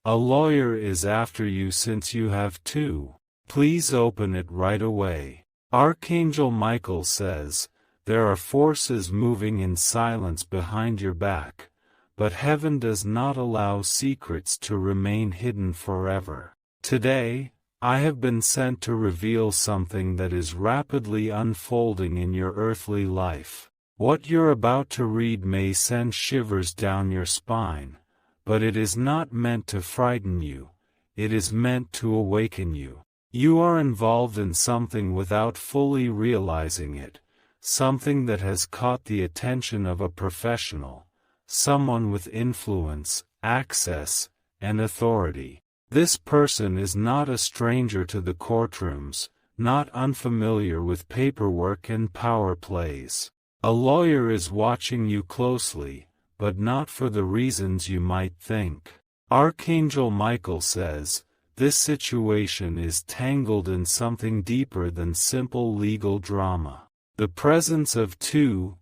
A lawyer is after you since you have two. Please open it right away. Archangel Michael says, there are forces moving in silence behind your back, but heaven does not allow secrets to remain hidden forever. Today, I have been sent to reveal something that is rapidly unfolding in your earthly life. What you're about to read may send shivers down your spine, but it is not meant to frighten you, it is meant to awaken you. You are involved in something without fully realizing it, something that has caught the attention of a professional, someone with influence, access, and authority. This person is not a stranger to the courtrooms, not unfamiliar with paperwork and power plays. A lawyer is watching you closely, but not for the reasons you might think. Archangel Michael says, this situation is tangled in something deeper than simple legal drama. The presence of two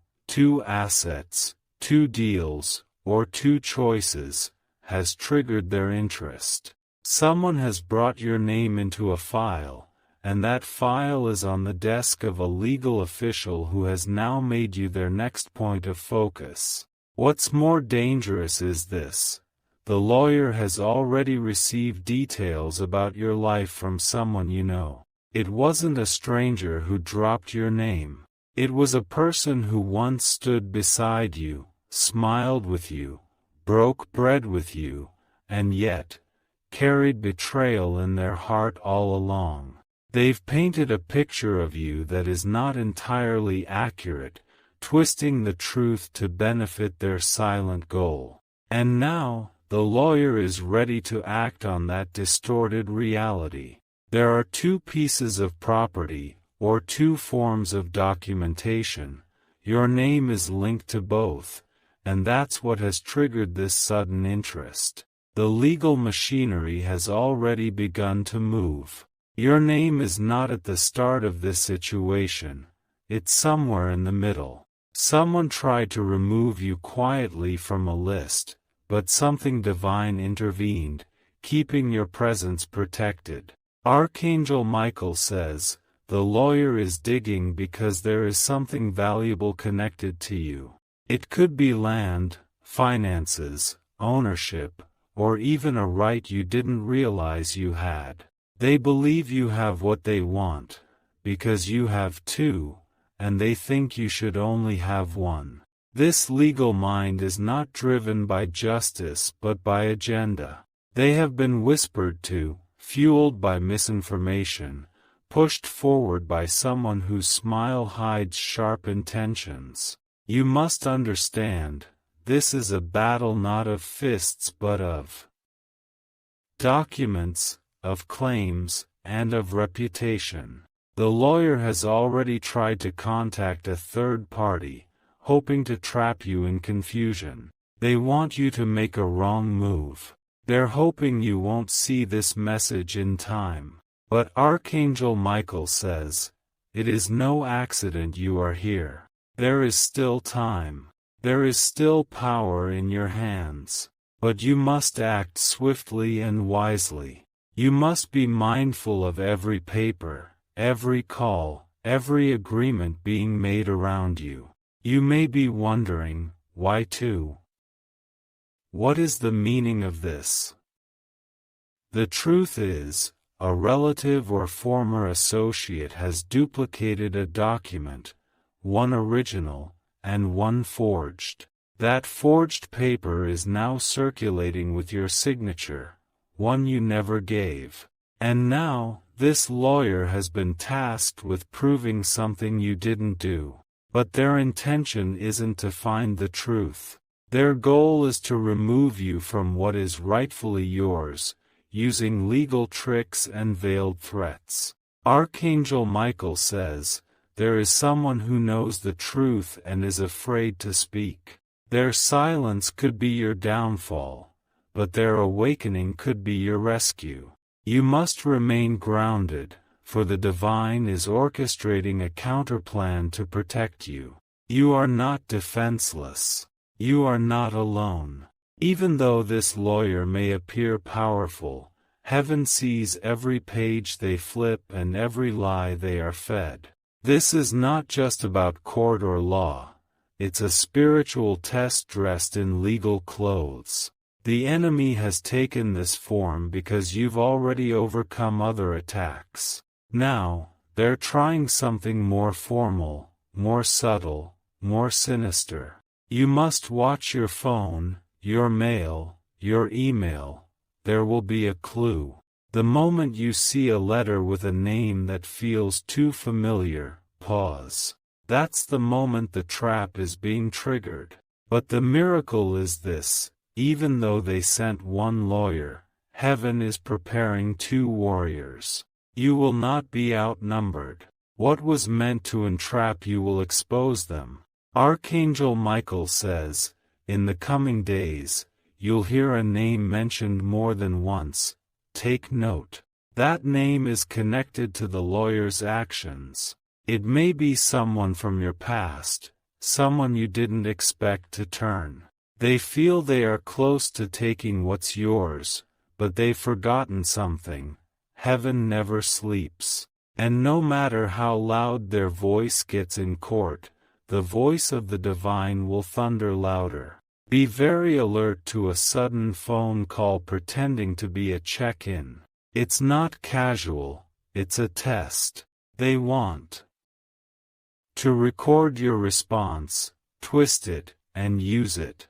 assets, two deals, or two choices, has triggered their interest. Someone has brought your name into a file, and that file is on the desk of a legal official who has now made you their next point of focus. What's more dangerous is this. The lawyer has already received details about your life from someone you know. It wasn't a stranger who dropped your name. It was a person who once stood beside you, smiled with you, broke bread with you, and yet carried betrayal in their heart all along. They've painted a picture of you that is not entirely accurate, twisting the truth to benefit their silent goal. And now, the lawyer is ready to act on that distorted reality. There are two pieces of property, or two forms of documentation. Your name is linked to both, and that's what has triggered this sudden interest. The legal machinery has already begun to move. Your name is not at the start of this situation, it's somewhere in the middle. Someone tried to remove you quietly from a list, but something divine intervened, keeping your presence protected. Archangel Michael says, the lawyer is digging because there is something valuable connected to you. It could be land, finances, ownership, or even a right you didn't realize you had. They believe you have what they want, because you have two, and they think you should only have one. This legal mind is not driven by justice but by agenda. They have been whispered to, fueled by misinformation, pushed forward by someone whose smile hides sharp intentions. You must understand, this is a battle not of fists but of documents, of claims, and of reputation. The lawyer has already tried to contact a third party, hoping to trap you in confusion. They want you to make a wrong move. They're hoping you won't see this message in time. But Archangel Michael says, it is no accident you are here. There is still time. There is still power in your hands. But you must act swiftly and wisely. You must be mindful of every paper, every call, every agreement being made around you. You may be wondering, why two? What is the meaning of this? The truth is, a relative or former associate has duplicated a document, one original, and one forged. That forged paper is now circulating with your signature, one you never gave. And now, this lawyer has been tasked with proving something you didn't do. But their intention isn't to find the truth. Their goal is to remove you from what is rightfully yours, using legal tricks and veiled threats. Archangel Michael says, there is someone who knows the truth and is afraid to speak. Their silence could be your downfall, but their awakening could be your rescue. You must remain grounded, for the divine is orchestrating a counterplan to protect you. You are not defenseless. You are not alone. Even though this lawyer may appear powerful, heaven sees every page they flip and every lie they are fed. This is not just about court or law. It's a spiritual test dressed in legal clothes. The enemy has taken this form because you've already overcome other attacks. Now, they're trying something more formal, more subtle, more sinister. You must watch your phone, your mail, your email. There will be a clue. The moment you see a letter with a name that feels too familiar, pause. That's the moment the trap is being triggered. But the miracle is this: even though they sent one lawyer, heaven is preparing 2 warriors. You will not be outnumbered. What was meant to entrap you will expose them. Archangel Michael says, in the coming days, you'll hear a name mentioned more than once. Take note. That name is connected to the lawyer's actions. It may be someone from your past, someone you didn't expect to turn. They feel they are close to taking what's yours, but they've forgotten something. Heaven never sleeps. And no matter how loud their voice gets in court, the voice of the divine will thunder louder. Be very alert to a sudden phone call pretending to be a check-in. It's not casual, it's a test. They want to record your response, twist it, and use it.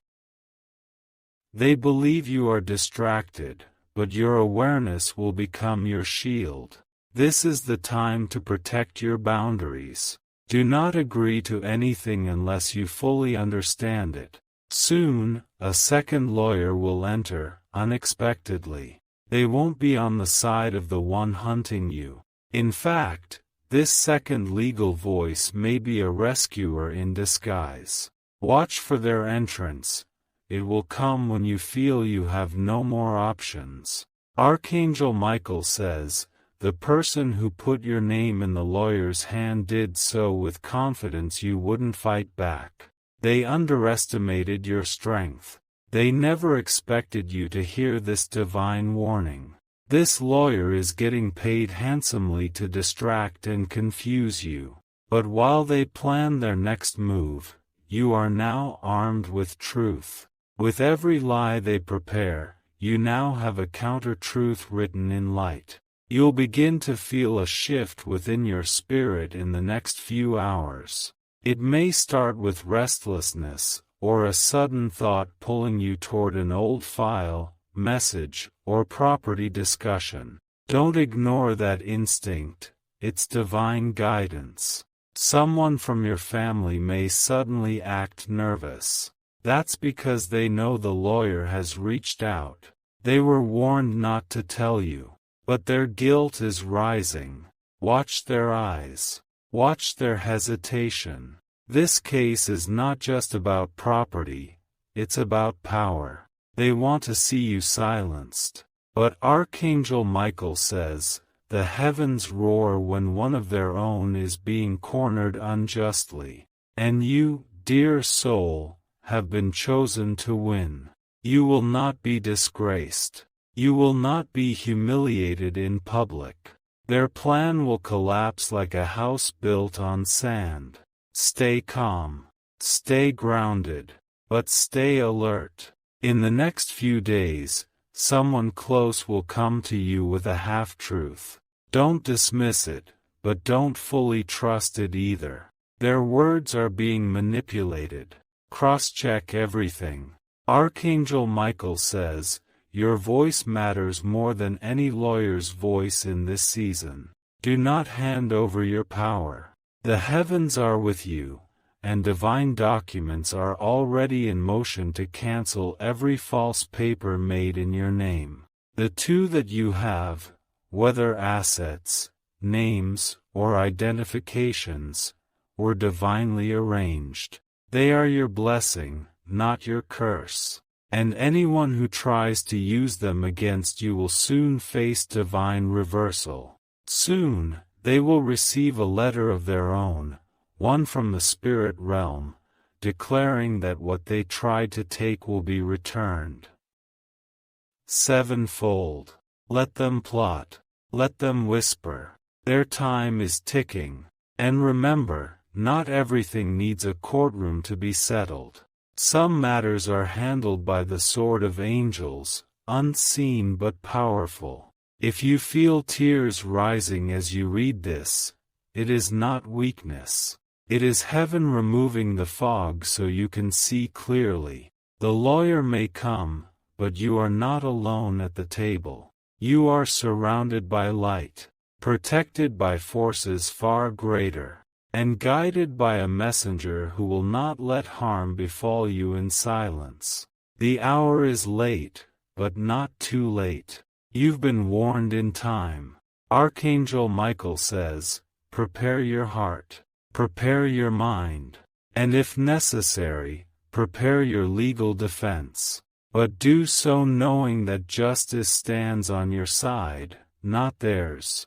They believe you are distracted, but your awareness will become your shield. This is the time to protect your boundaries. Do not agree to anything unless you fully understand it. Soon, a second lawyer will enter, unexpectedly. They won't be on the side of the one hunting you. In fact, this second legal voice may be a rescuer in disguise. Watch for their entrance. It will come when you feel you have no more options. Archangel Michael says, the person who put your name in the lawyer's hand did so with confidence you wouldn't fight back. They underestimated your strength. They never expected you to hear this divine warning. This lawyer is getting paid handsomely to distract and confuse you. But while they plan their next move, you are now armed with truth. With every lie they prepare, you now have a counter-truth written in light. You'll begin to feel a shift within your spirit in the next few hours. It may start with restlessness, or a sudden thought pulling you toward an old file, message, or property discussion. Don't ignore that instinct. It's divine guidance. Someone from your family may suddenly act nervous. That's because they know the lawyer has reached out. They were warned not to tell you. But their guilt is rising. Watch their eyes. Watch their hesitation. This case is not just about property, it's about power. They want to see you silenced. But Archangel Michael says, the heavens roar when one of their own is being cornered unjustly. And you, dear soul, have been chosen to win. You will not be disgraced. You will not be humiliated in public. Their plan will collapse like a house built on sand. Stay calm. Stay grounded. But stay alert. In the next few days, someone close will come to you with a half-truth. Don't dismiss it, but don't fully trust it either. Their words are being manipulated. Cross-check everything. Archangel Michael says, your voice matters more than any lawyer's voice in this season. Do not hand over your power. The heavens are with you, and divine documents are already in motion to cancel every false paper made in your name. The 2 that you have, whether assets, names, or identifications, were divinely arranged. They are your blessing, not your curse. And anyone who tries to use them against you will soon face divine reversal. Soon, they will receive a letter of their own, one from the spirit realm, declaring that what they tried to take will be returned sevenfold. Let them plot. Let them whisper. Their time is ticking. And remember, not everything needs a courtroom to be settled. Some matters are handled by the sword of angels, unseen but powerful. If you feel tears rising as you read this, it is not weakness. It is heaven removing the fog so you can see clearly. The lawyer may come, but you are not alone at the table. You are surrounded by light, protected by forces far greater, and guided by a messenger who will not let harm befall you in silence. The hour is late, but not too late. You've been warned in time. Archangel Michael says, prepare your heart, prepare your mind, and if necessary, prepare your legal defense. But do so knowing that justice stands on your side, not theirs.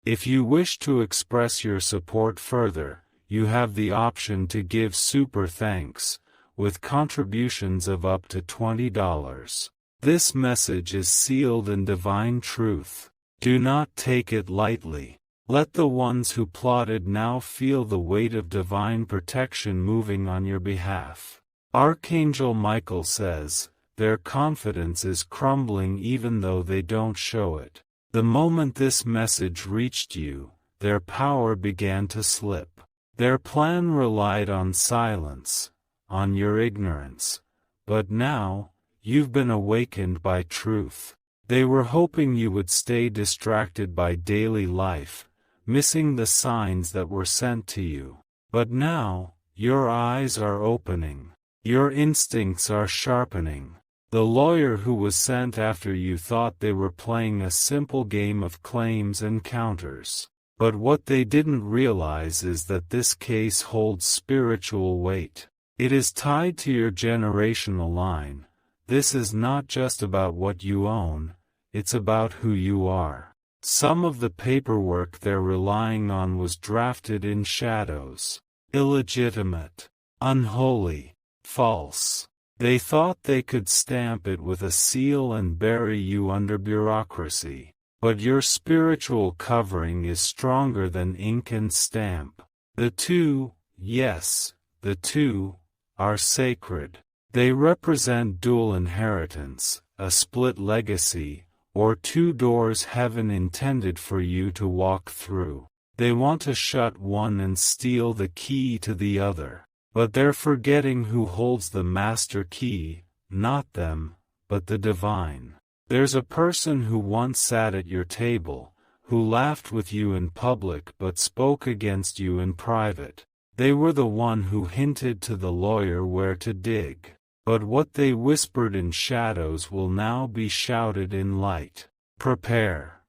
If you wish to express your support further, you have the option to give super thanks, with contributions of up to $20. This message is sealed in divine truth. Do not take it lightly. Let the ones who plotted now feel the weight of divine protection moving on your behalf. Archangel Michael says, their confidence is crumbling even though they don't show it. The moment this message reached you, their power began to slip. Their plan relied on silence, on your ignorance. But now, you've been awakened by truth. They were hoping you would stay distracted by daily life, missing the signs that were sent to you. But now, your eyes are opening. Your instincts are sharpening. The lawyer who was sent after you thought they were playing a simple game of claims and counters. But what they didn't realize is that this case holds spiritual weight. It is tied to your generational line. This is not just about what you own, it's about who you are. Some of the paperwork they're relying on was drafted in shadows. Illegitimate, unholy, false. They thought they could stamp it with a seal and bury you under bureaucracy. But your spiritual covering is stronger than ink and stamp. The two, yes, the two, are sacred. They represent dual inheritance, a split legacy, or two doors heaven intended for you to walk through. They want to shut one and steal the key to the other. But they're forgetting who holds the master key, not them, but the divine. There's a person who once sat at your table, who laughed with you in public but spoke against you in private. They were the one who hinted to the lawyer where to dig. But what they whispered in shadows will now be shouted in light. Prepare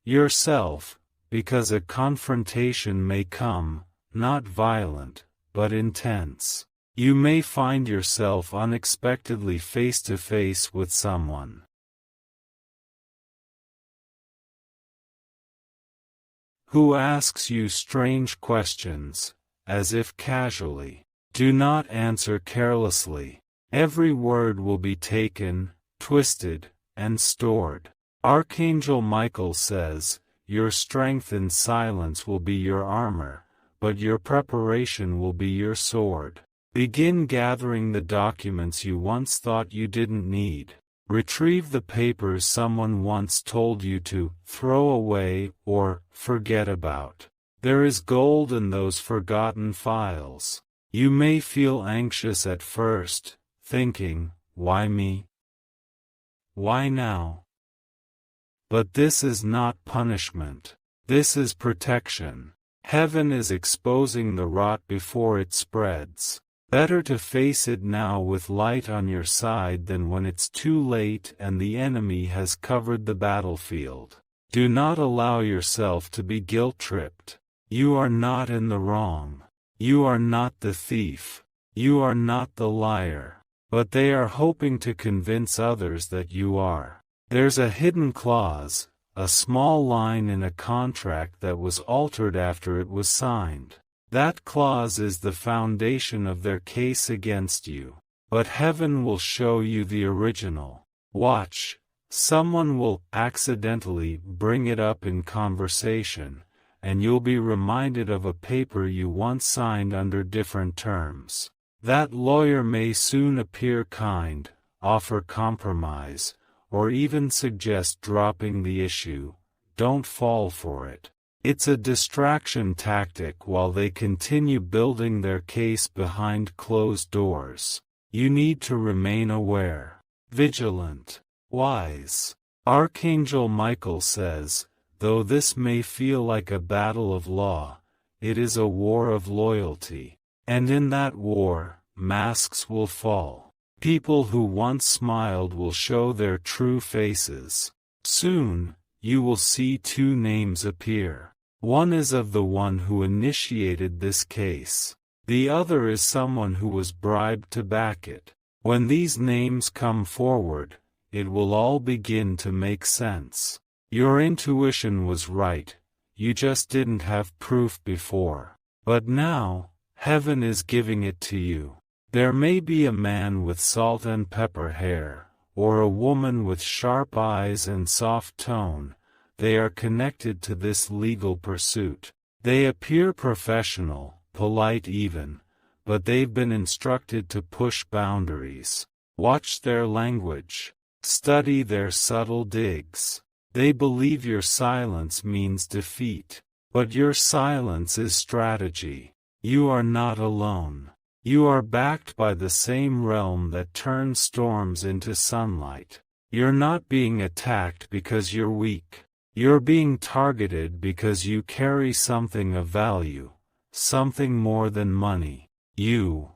yourself, because a confrontation may come, not violent, but intense. You may find yourself unexpectedly face to face with someone who asks you strange questions, as if casually. Do not answer carelessly. Every word will be taken, twisted, and stored. Archangel Michael says, your strength in silence will be your armor, but your preparation will be your sword. Begin gathering the documents you once thought you didn't need. Retrieve the papers someone once told you to throw away or forget about. There is gold in those forgotten files. You may feel anxious at first, thinking, why me? Why now? But this is not punishment. This is protection. Heaven is exposing the rot before it spreads. Better to face it now with light on your side than when it's too late and the enemy has covered the battlefield. Do not allow yourself to be guilt-tripped. You are not in the wrong. You are not the thief. You are not the liar. But they are hoping to convince others that you are. There's a hidden clause, a small line in a contract that was altered after it was signed. That clause is the foundation of their case against you. But heaven will show you the original. Watch. Someone will accidentally bring it up in conversation, and you'll be reminded of a paper you once signed under different terms. That lawyer may soon appear kind, offer compromise, or even suggest dropping the issue. Don't fall for it. It's a distraction tactic while they continue building their case behind closed doors. You need to remain aware, vigilant, wise. Archangel Michael says, though this may feel like a battle of law, it is a war of loyalty. And in that war, masks will fall. People who once smiled will show their true faces. Soon, you will see two names appear. One is of the one who initiated this case. The other is someone who was bribed to back it. When these names come forward, it will all begin to make sense. Your intuition was right, you just didn't have proof before. But now, heaven is giving it to you. There may be a man with salt and pepper hair, or a woman with sharp eyes and soft tone. They are connected to this legal pursuit. They appear professional, polite even, but they've been instructed to push boundaries. Watch their language. Study their subtle digs. They believe your silence means defeat. But your silence is strategy. You are not alone. You are backed by the same realm that turns storms into sunlight. You're not being attacked because you're weak. You're being targeted because you carry something of value, something more than money. You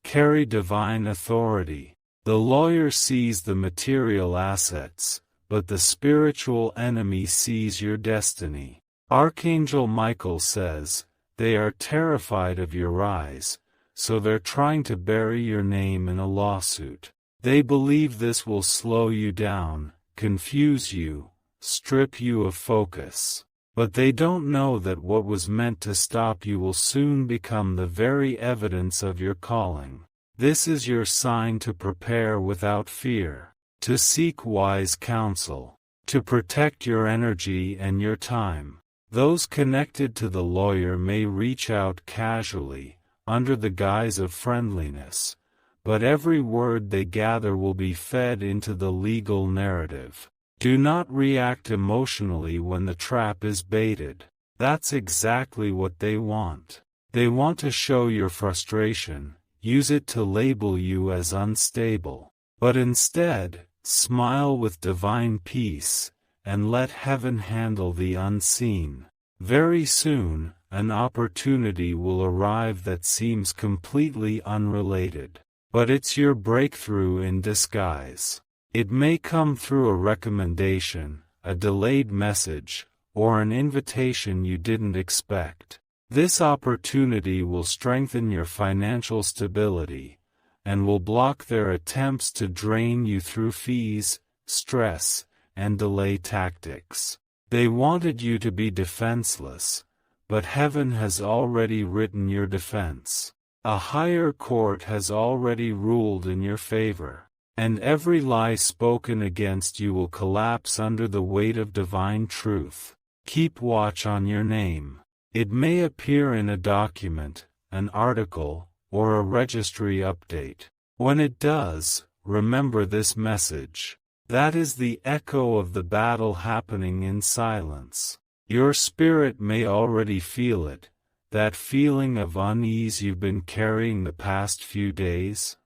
carry divine authority. The lawyer sees the material assets, but the spiritual enemy sees your destiny. Archangel Michael says, they are terrified of your rise, so they're trying to bury your name in a lawsuit. They believe this will slow you down, confuse you, strip you of focus. But they don't know that what was meant to stop you will soon become the very evidence of your calling. This is your sign to prepare without fear, to seek wise counsel, to protect your energy and your time. Those connected to the lawyer may reach out casually, under the guise of friendliness, but every word they gather will be fed into the legal narrative. Do not react emotionally when the trap is baited. That's exactly what they want. They want to show your frustration, use it to label you as unstable. But instead, smile with divine peace, and let heaven handle the unseen. Very soon, an opportunity will arrive that seems completely unrelated. But it's your breakthrough in disguise. It may come through a recommendation, a delayed message, or an invitation you didn't expect. This opportunity will strengthen your financial stability, and will block their attempts to drain you through fees, stress, and delay tactics. They wanted you to be defenseless, but heaven has already written your defense. A higher court has already ruled in your favor. And every lie spoken against you will collapse under the weight of divine truth. Keep watch on your name. It may appear in a document, an article, or a registry update. When it does, remember this message. That is the echo of the battle happening in silence. Your spirit may already feel it, that feeling of unease you've been carrying the past few days.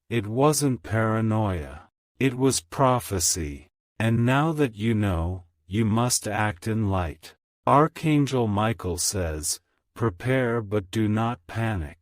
It wasn't paranoia. It was prophecy. And now that you know, you must act in light. Archangel Michael says, prepare but do not panic.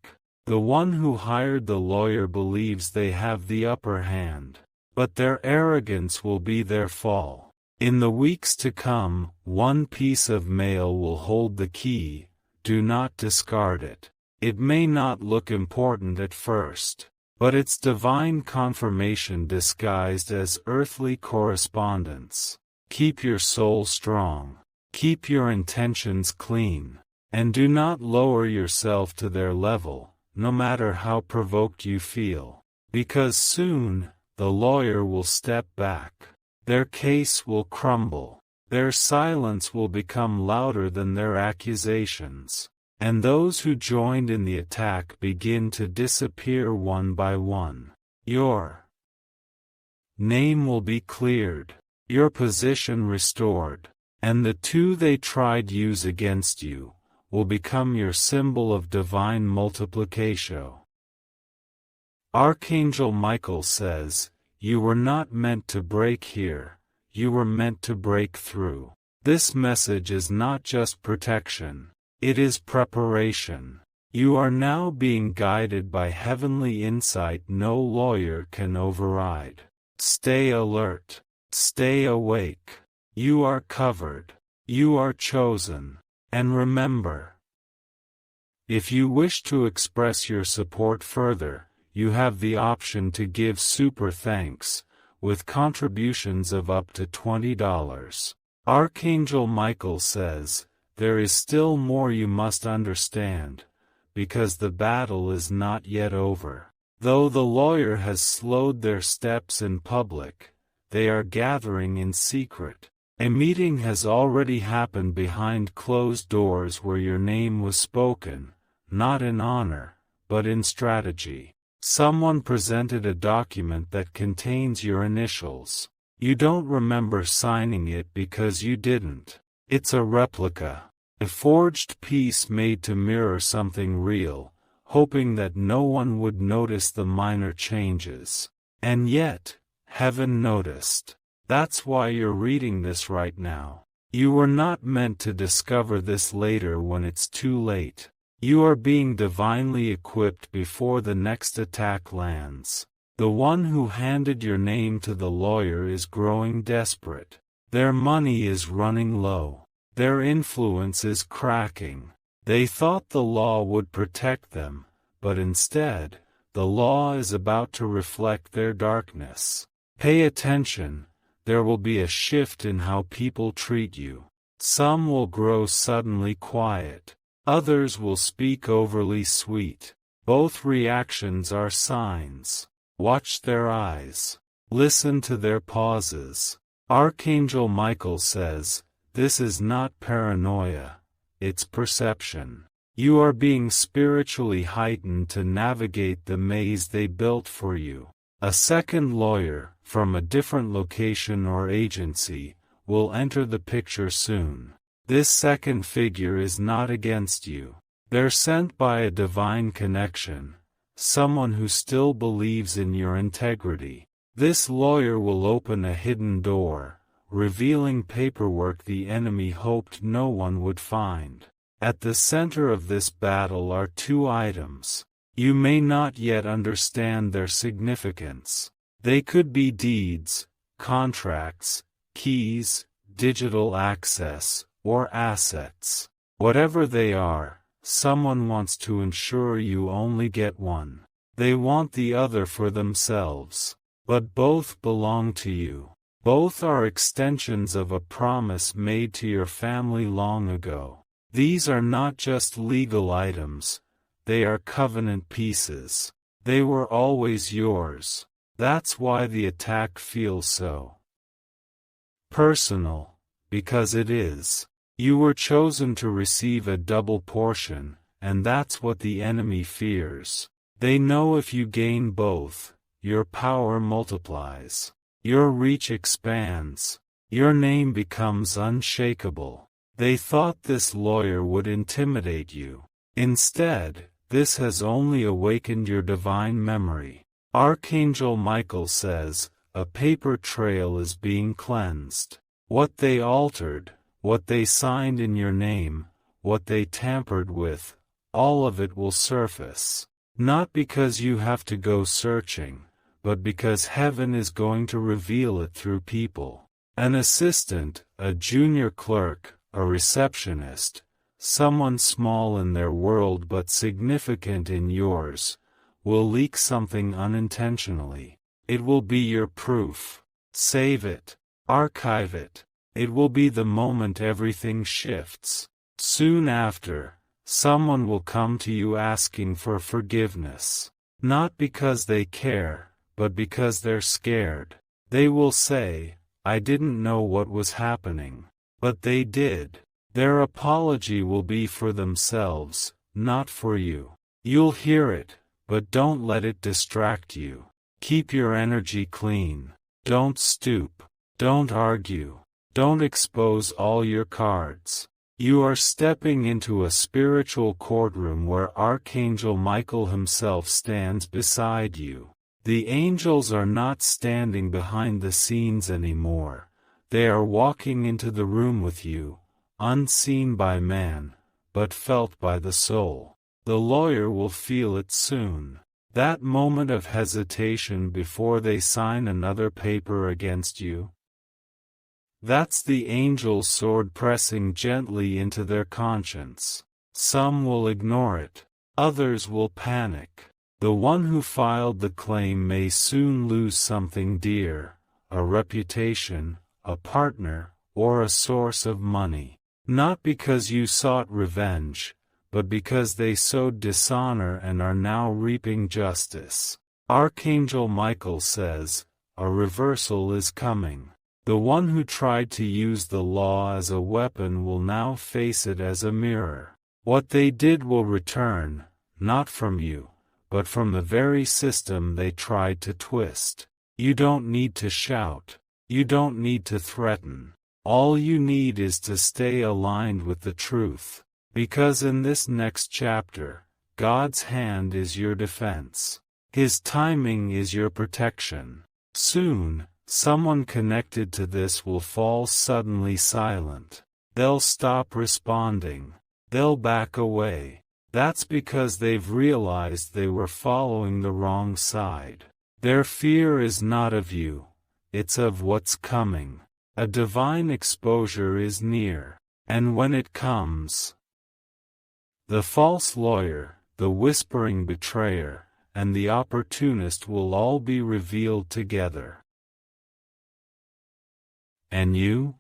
The one who hired the lawyer believes they have the upper hand. But their arrogance will be their fall. In the weeks to come, one piece of mail will hold the key. Do not discard it. It may not look important at first. But it's divine confirmation disguised as earthly correspondence. Keep your soul strong. Keep your intentions clean. And do not lower yourself to their level, no matter how provoked you feel. Because soon, the lawyer will step back. Their case will crumble. Their silence will become louder than their accusations. And those who joined in the attack begin to disappear one by one. Your name will be cleared, your position restored, and the two they tried use against you will become your symbol of divine multiplication. Archangel Michael says, "You were not meant to break here, you were meant to break through." This message is not just protection, it is preparation. You are now being guided by heavenly insight no lawyer can override. Stay alert. Stay awake. You are covered. You are chosen. And remember, if you wish to express your support further, you have the option to give super thanks, with contributions of up to $20. Archangel Michael says, there is still more you must understand, because the battle is not yet over. Though the lawyer has slowed their steps in public, they are gathering in secret. A meeting has already happened behind closed doors where your name was spoken, not in honor, but in strategy. Someone presented a document that contains your initials. You don't remember signing it because you didn't. It's a replica. A forged piece made to mirror something real, hoping that no one would notice the minor changes. And yet, heaven noticed. That's why you're reading this right now. You were not meant to discover this later when it's too late. You are being divinely equipped before the next attack lands. The one who handed your name to the lawyer is growing desperate. Their money is running low. Their influence is cracking. They thought the law would protect them, but instead, the law is about to reflect their darkness. Pay attention, there will be a shift in how people treat you. Some will grow suddenly quiet. Others will speak overly sweet. Both reactions are signs. Watch their eyes. Listen to their pauses. Archangel Michael says, this is not paranoia, it's perception. You are being spiritually heightened to navigate the maze they built for you. A second lawyer, from a different location or agency, will enter the picture soon. This second figure is not against you. They're sent by a divine connection, someone who still believes in your integrity. This lawyer will open a hidden door, revealing paperwork the enemy hoped no one would find. At the center of this battle are two items. You may not yet understand their significance. They could be deeds, contracts, keys, digital access, or assets. Whatever they are, someone wants to ensure you only get one. They want the other for themselves. But both belong to you. Both are extensions of a promise made to your family long ago. These are not just legal items, they are covenant pieces. They were always yours. That's why the attack feels so personal, because it is. You were chosen to receive a double portion, and that's what the enemy fears. They know if you gain both, your power multiplies. Your reach expands. Your name becomes unshakable. They thought this lawyer would intimidate you. Instead, this has only awakened your divine memory. Archangel Michael says, a paper trail is being cleansed. What they altered, what they signed in your name, what they tampered with, all of it will surface. Not because you have to go searching, but because heaven is going to reveal it through people. An assistant, a junior clerk, a receptionist, someone small in their world but significant in yours, will leak something unintentionally. It will be your proof. Save it. Archive it. It will be the moment everything shifts. Soon after, Someone will come to you asking for forgiveness. Not because they care, but because they're scared. They will say, "I didn't know what was happening." But they did. Their apology will be for themselves, not for you. You'll hear it, but don't let it distract you. Keep your energy clean. Don't stoop. Don't argue. Don't expose all your cards. You are stepping into a spiritual courtroom where Archangel Michael himself stands beside you. The angels are not standing behind the scenes anymore. They are walking into the room with you, unseen by man, but felt by the soul. The lawyer will feel it soon. That moment of hesitation before they sign another paper against you. That's the angel's sword pressing gently into their conscience. Some will ignore it. Others will panic. The one who filed the claim may soon lose something dear, a reputation, a partner, or a source of money. Not because you sought revenge, but because they sowed dishonor and are now reaping justice. Archangel Michael says, a reversal is coming. The one who tried to use the law as a weapon will now face it as a mirror. What they did will return, not from you, but from the very system they tried to twist. You don't need to shout. You don't need to threaten. All you need is to stay aligned with the truth. Because in this next chapter, God's hand is your defense. His timing is your protection. Soon, someone connected to this will fall suddenly silent. They'll stop responding. They'll back away. That's because they've realized they were following the wrong side. Their fear is not of you. It's of what's coming. A divine exposure is near. And when it comes, the false lawyer, the whispering betrayer, and the opportunist will all be revealed together. And you?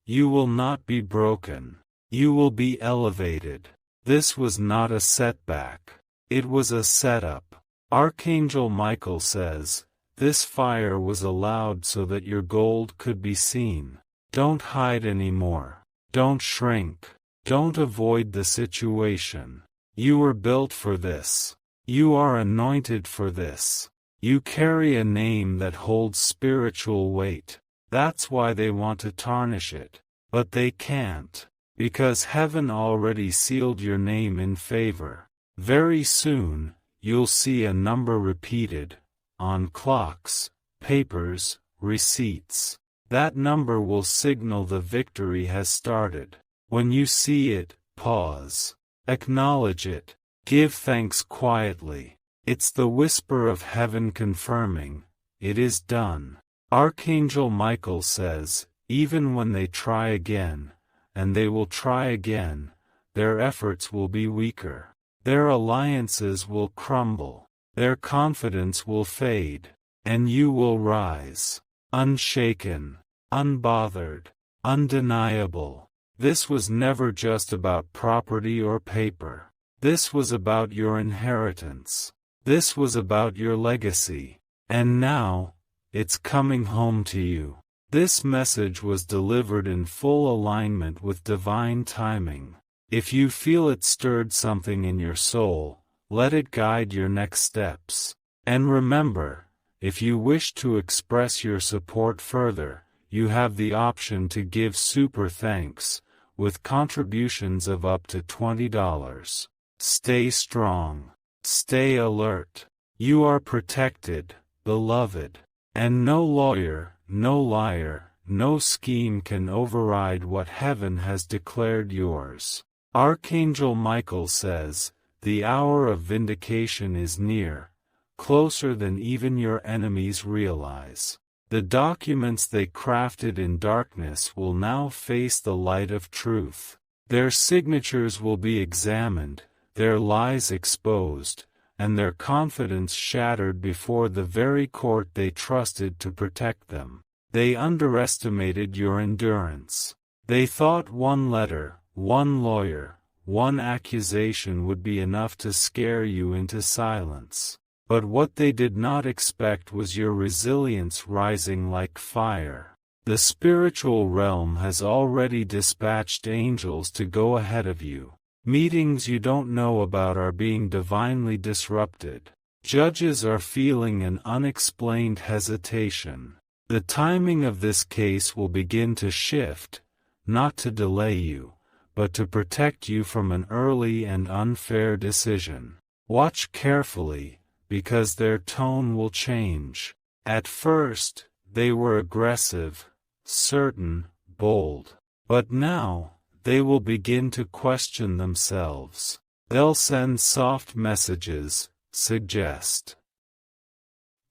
You will not be broken. You will be elevated. This was not a setback. It was a setup. Archangel Michael says, this fire was allowed so that your gold could be seen. Don't hide anymore. Don't shrink. Don't avoid the situation. You were built for this. You are anointed for this. You carry a name that holds spiritual weight. That's why they want to tarnish it. But they can't. Because heaven already sealed your name in favor. Very soon, you'll see a number repeated, on clocks, papers, receipts. That number will signal the victory has started. When you see it, pause. Acknowledge it. Give thanks quietly. It's the whisper of heaven confirming, it is done. Archangel Michael says, even when they try again, and they will try again, their efforts will be weaker. Their alliances will crumble. Their confidence will fade. And you will rise. Unshaken, unbothered, undeniable. This was never just about property or paper. This was about your inheritance. This was about your legacy. And now, it's coming home to you. This message was delivered in full alignment with divine timing. If you feel it stirred something in your soul, let it guide your next steps. And remember, if you wish to express your support further, you have the option to give super thanks, with contributions of up to $20. Stay strong. Stay alert. You are protected, beloved. And no lawyer, no liar, no scheme can override what heaven has declared yours. Archangel Michael says, the hour of vindication is near, closer than even your enemies realize. The documents they crafted in darkness will now face the light of truth. Their signatures will be examined, their lies exposed, and their confidence shattered before the very court they trusted to protect them. They underestimated your endurance. They thought one letter, one lawyer, one accusation would be enough to scare you into silence. But what they did not expect was your resilience rising like fire. The spiritual realm has already dispatched angels to go ahead of you. Meetings you don't know about are being divinely disrupted. Judges are feeling an unexplained hesitation. The timing of this case will begin to shift, not to delay you, but to protect you from an early and unfair decision. Watch carefully, because their tone will change. At first, they were aggressive, certain, bold. But now, they will begin to question themselves. They'll send soft messages, suggest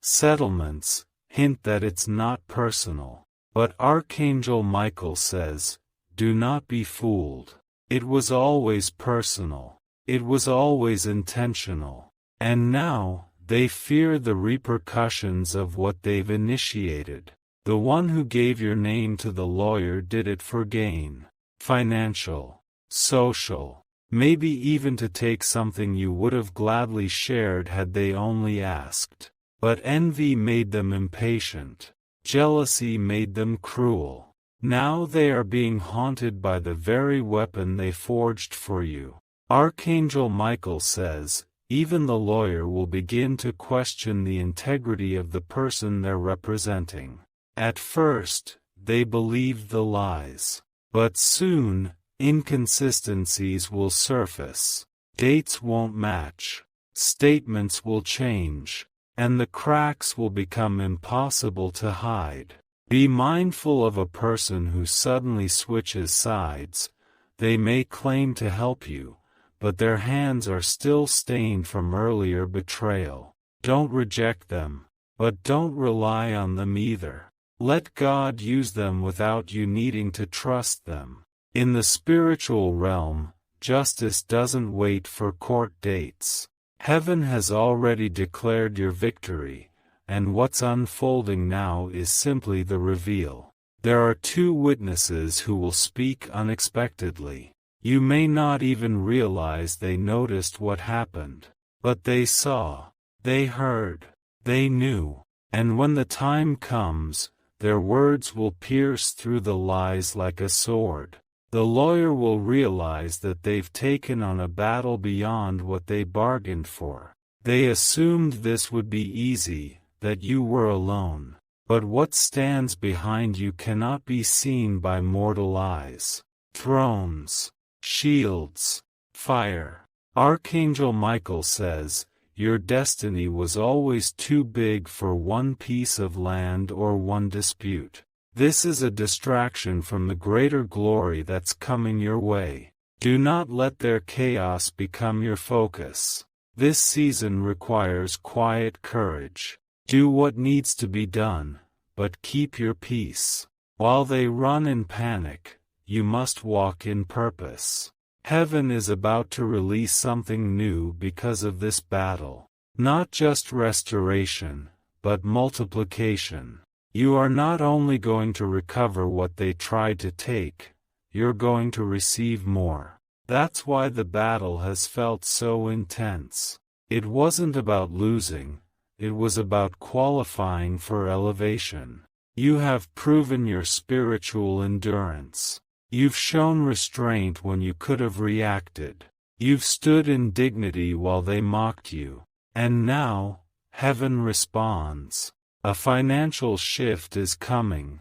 settlements, hint that it's not personal. But Archangel Michael says, do not be fooled. It was always personal. It was always intentional. And now, they fear the repercussions of what they've initiated. The one who gave your name to the lawyer did it for gain. Financial, social, maybe even to take something you would have gladly shared had they only asked. But envy made them impatient. Jealousy made them cruel. Now they are being haunted by the very weapon they forged for you. Archangel Michael says, even the lawyer will begin to question the integrity of the person they're representing. At first, they believed the lies. But soon, inconsistencies will surface. Dates won't match. Statements will change. And the cracks will become impossible to hide. Be mindful of a person who suddenly switches sides. They may claim to help you, but their hands are still stained from earlier betrayal. Don't reject them, but don't rely on them either. Let God use them without you needing to trust them. In the spiritual realm, justice doesn't wait for court dates. Heaven has already declared your victory, and what's unfolding now is simply the reveal. There are two witnesses who will speak unexpectedly. You may not even realize they noticed what happened. But they saw, they heard, they knew. And when the time comes, their words will pierce through the lies like a sword. The lawyer will realize that they've taken on a battle beyond what they bargained for. They assumed this would be easy, that you were alone. But what stands behind you cannot be seen by mortal eyes. Thrones, shields, fire. Archangel Michael says, your destiny was always too big for one piece of land or one dispute. This is a distraction from the greater glory that's coming your way. Do not let their chaos become your focus. This season requires quiet courage. Do what needs to be done, but keep your peace. While they run in panic, you must walk in purpose. Heaven is about to release something new because of this battle. Not just restoration, but multiplication. You are not only going to recover what they tried to take, you're going to receive more. That's why the battle has felt so intense. It wasn't about losing, it was about qualifying for elevation. You have proven your spiritual endurance. You've shown restraint when you could have reacted. You've stood in dignity while they mocked you. And now, heaven responds. A financial shift is coming.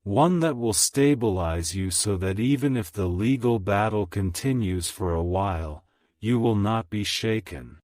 One that will stabilize you so that even if the legal battle continues for a while, you will not be shaken.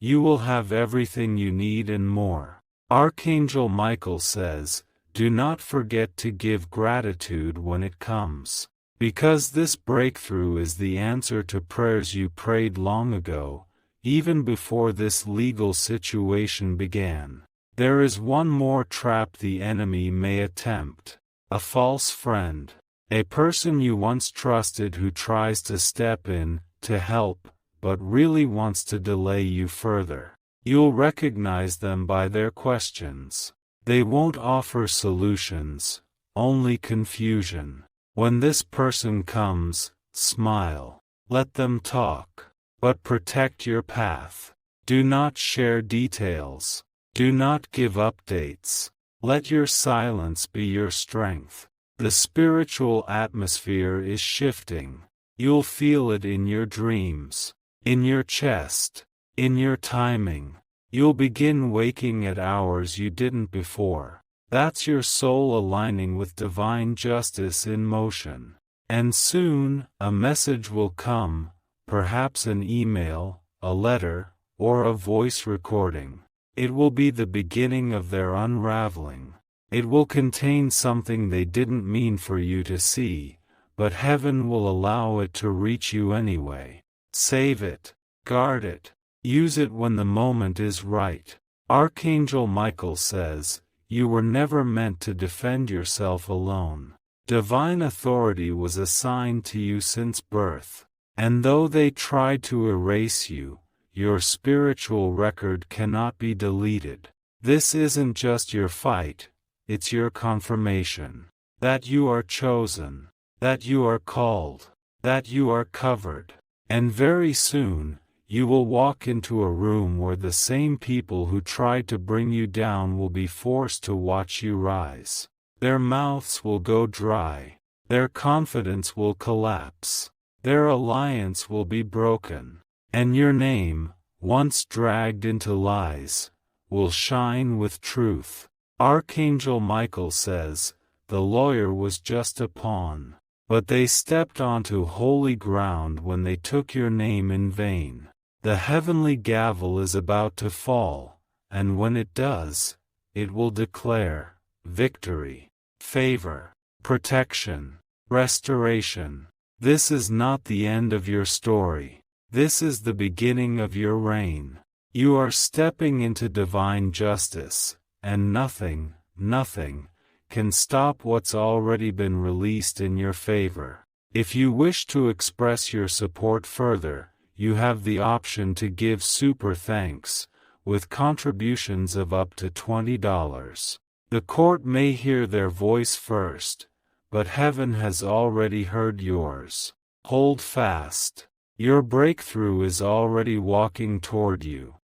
You will have everything you need and more. Archangel Michael says, do not forget to give gratitude when it comes. Because this breakthrough is the answer to prayers you prayed long ago, even before this legal situation began. There is one more trap the enemy may attempt. A false friend. A person you once trusted who tries to step in, to help, but really wants to delay you further. You'll recognize them by their questions. They won't offer solutions, only confusion. When this person comes, Smile. Let them talk. But protect your path. Do not share details. Do not give updates. Let your silence be your strength. The spiritual atmosphere is shifting. You'll feel it in your dreams, in your chest, in your timing. You'll begin waking at hours you didn't before. That's your soul aligning with divine justice in motion. And soon, a message will come, perhaps an email, a letter, or a voice recording. It will be the beginning of their unraveling. It will contain something they didn't mean for you to see, but heaven will allow it to reach you anyway. Save it. Guard it. Use it when the moment is right. Archangel Michael says, you were never meant to defend yourself alone. Divine authority was assigned to you since birth. And though they tried to erase you, your spiritual record cannot be deleted. This isn't just your fight, it's your confirmation. That you are chosen. That you are called. That you are covered. And very soon, you will walk into a room where the same people who tried to bring you down will be forced to watch you rise. Their mouths will go dry. Their confidence will collapse. Their alliance will be broken. And your name, once dragged into lies, will shine with truth. Archangel Michael says, the lawyer was just a pawn. But they stepped onto holy ground when they took your name in vain. The heavenly gavel is about to fall, and when it does, it will declare victory, favor, protection, restoration. This is not the end of your story. This is the beginning of your reign. You are stepping into divine justice, and nothing can stop what's already been released in your favor. If you wish to express your support further, you have the option to give super thanks, with contributions of up to $20. The court may hear their voice first, but heaven has already heard yours. Hold fast. Your breakthrough is already walking toward you.